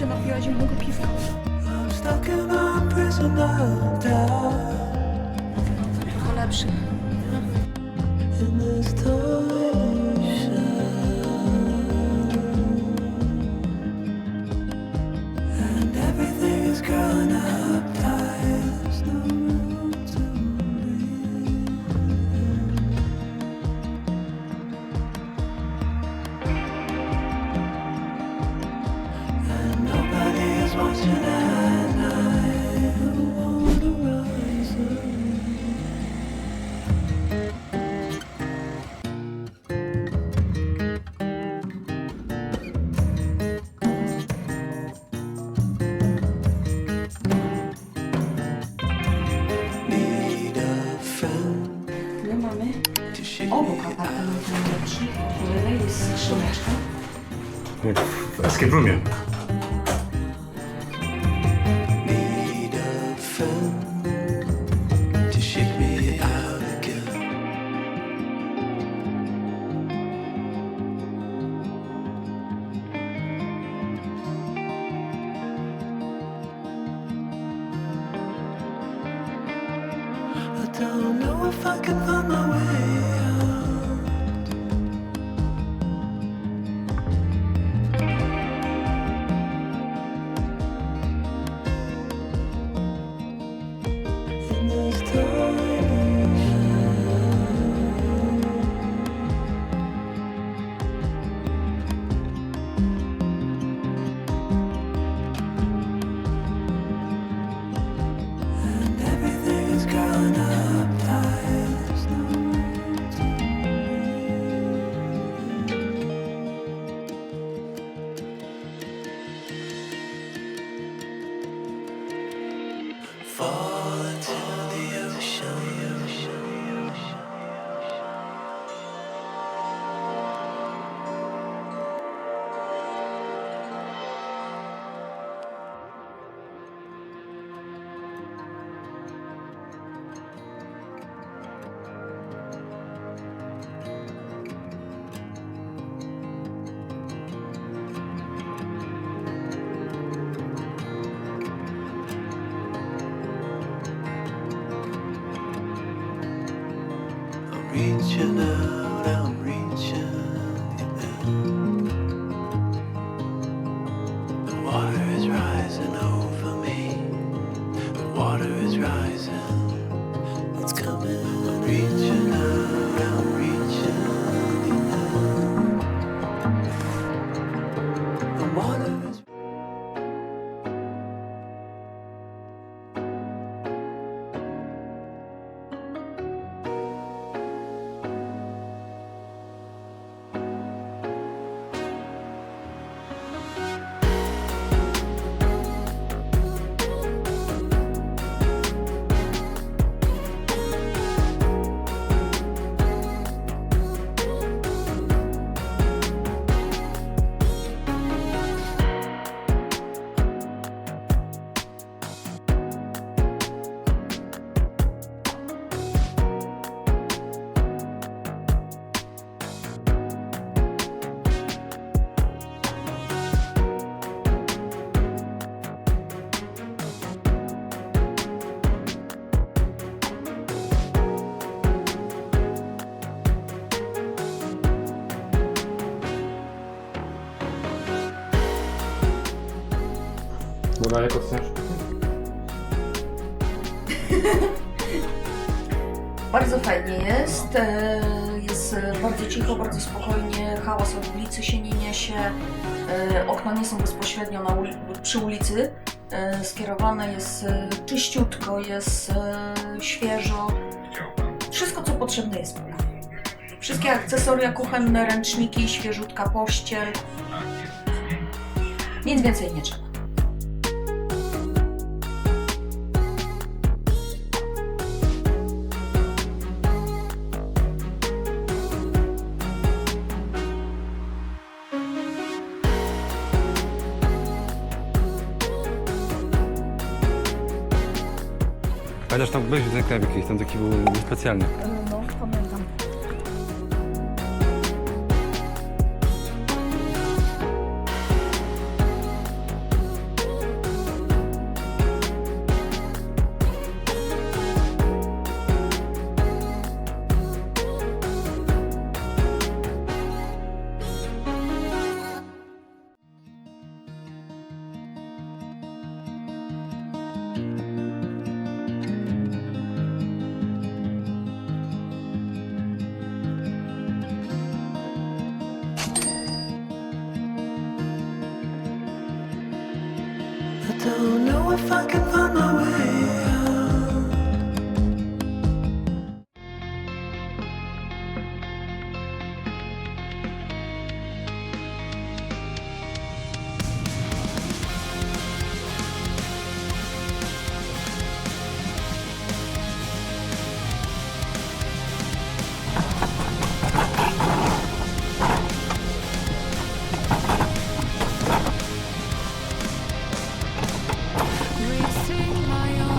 się napiła zimnego piwka. Trochę lepszy. My mamy obok apartamentu Mediolan jest skrzyneczka. Jak w escape roomie. Don't know if I can find my way out. In this tiny and everything is growing up tight. There's no room to fall into the ocean. I'm reaching out, I'm reaching the end. The water is rising over me. The water is rising. It's coming. I'm reaching out, I'm reaching the end. The water is Dobra, jak oceniasz? Bardzo fajnie jest. Jest bardzo cicho, bardzo spokojnie. Hałas od ulicy się nie niesie. Okna nie są bezpośrednio przy ulicy. Skierowane jest czyściutko, jest świeżo. Wszystko, co potrzebne jest. Wszystkie akcesoria kuchenne, ręczniki, świeżutka pościel. Nic więcej nie trzeba. Chociaż tam byłeś ten krab jakiś, tam taki był specjalny. No, pamiętam. know if I can find my way out. Racing my own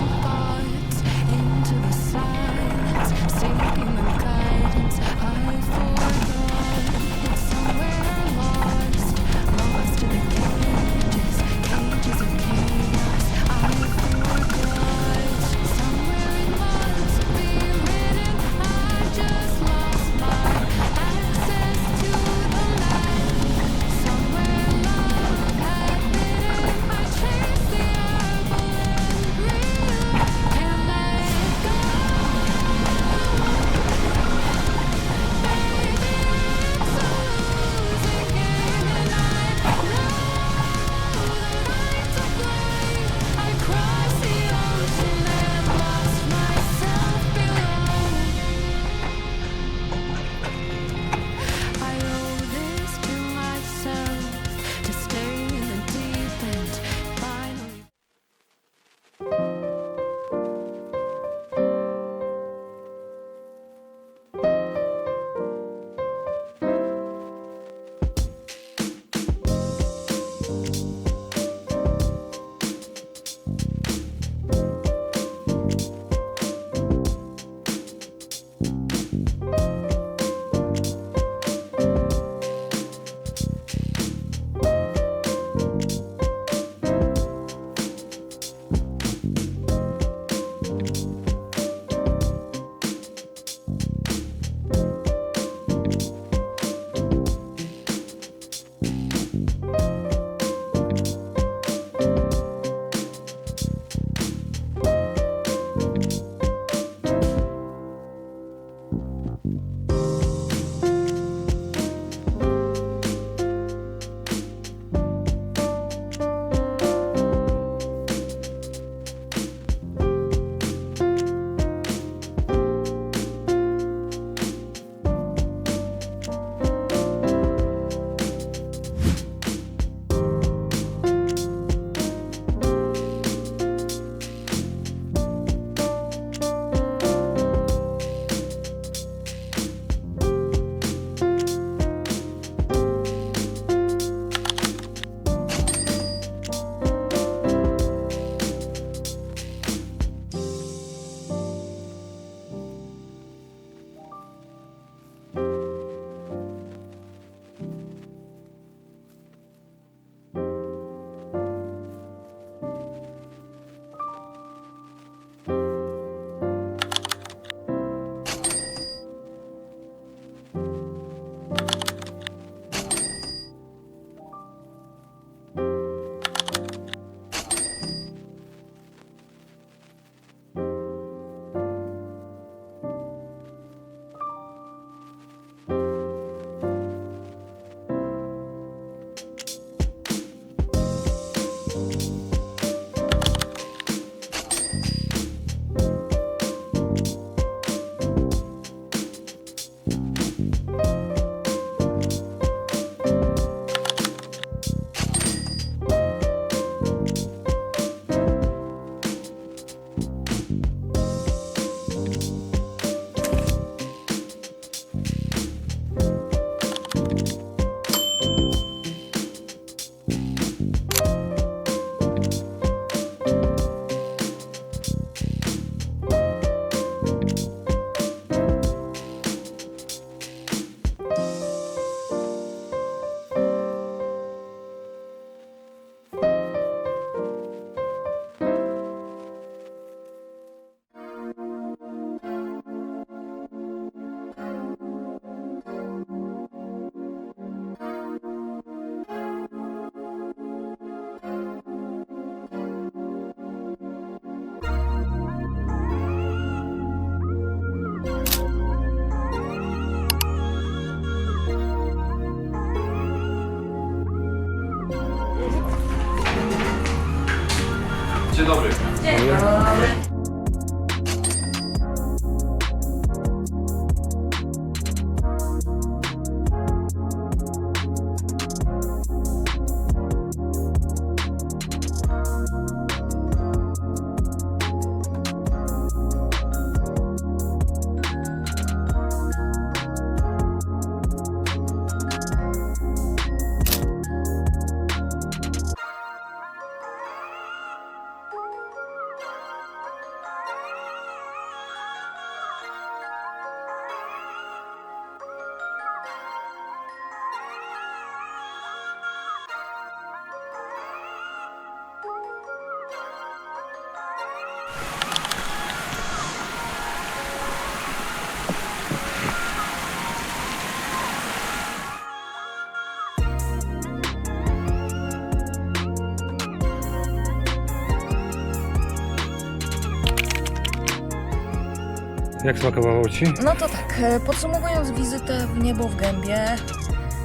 Jak smakowało Ci? No to tak, podsumowując wizytę w Niebo w Gębie,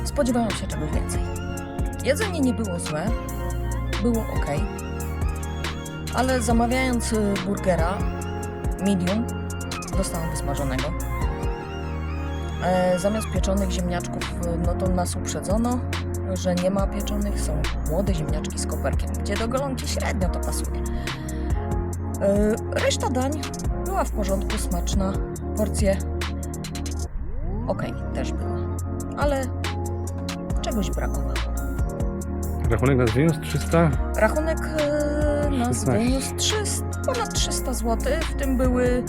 spodziewałam się czegoś więcej. Jedzenie nie było złe, było ok, ale zamawiając burgera medium, dostałam wysmażonego. Zamiast pieczonych ziemniaczków, no to nas uprzedzono, że nie ma pieczonych, są młode ziemniaczki z koperkiem, gdzie do golonki średnio to pasuje. Reszta dań była w porządku, smaczna, porcje ok, też była, ale czegoś brakowało. Rachunek nas wyniósł 300? Rachunek nas 16. wyniósł ponad 300 zł, w tym były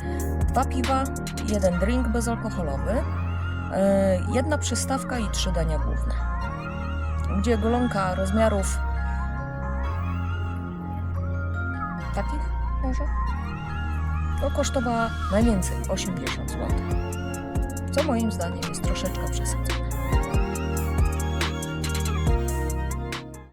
2 piwa, 1 drink bezalkoholowy, 1 przystawka i 3 dania główne. Gdzie golonka rozmiarów takich może? No kosztowała najwięcej 80 zł. Co moim zdaniem jest troszeczkę przesadzone.